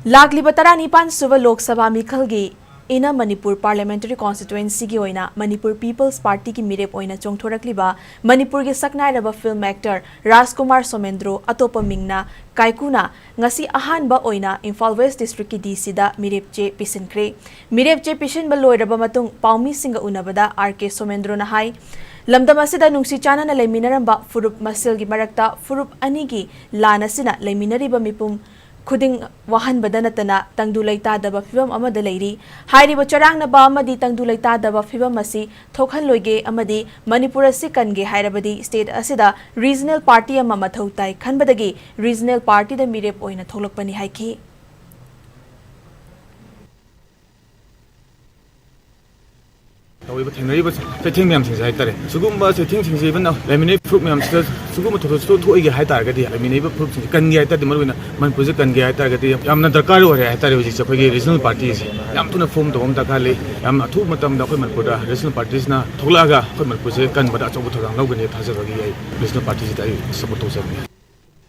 Lagli Bataranipan Suba Lok Shaba Mikhalgi ina Manipur Parliamentary Constituency gi oina Manipur People's Party ki Mirep oina chongthorakliba Manipur gi saknairaba film actor Rajkumar Somendro atopa mingna Kaikuna ngasi ahanba oina Imphal West District ki DC da Mirep che pishankhre Mirep che pishanba loiraba matung paumi singa unabada RK Somendro na hai lamdam asida nungsi chana na leiminaramba furup masil gi marakta furup ani gi lana sina leiminariba mipum Kuding wahan badanatana tangdulay tadaba fibam amada layri hairi bacharang na ba amadi tangdulay tadaba fibam masi thokhan loige amadi Manipur si kange hairabadi state asida regional party ama mathau tai khanbadagi regional party da Mirep oina tholakpani haiki setting mem thing sai tare sugumba setting thing sai ban lemine fruit mem sta sugumba tho tho ige hai tar ga di lemine fruit kan gi hai tar dimar man puje kan gi hai tar ga di yamna darkar ore hai tar ji chakoi ge regional parties yam tuna form to dakar le yam athu matam da khoi manipur da regional parties na thogla ga khoi manipur se kan bada chobu thorang log ne thaja ga gi regional parties da support to sa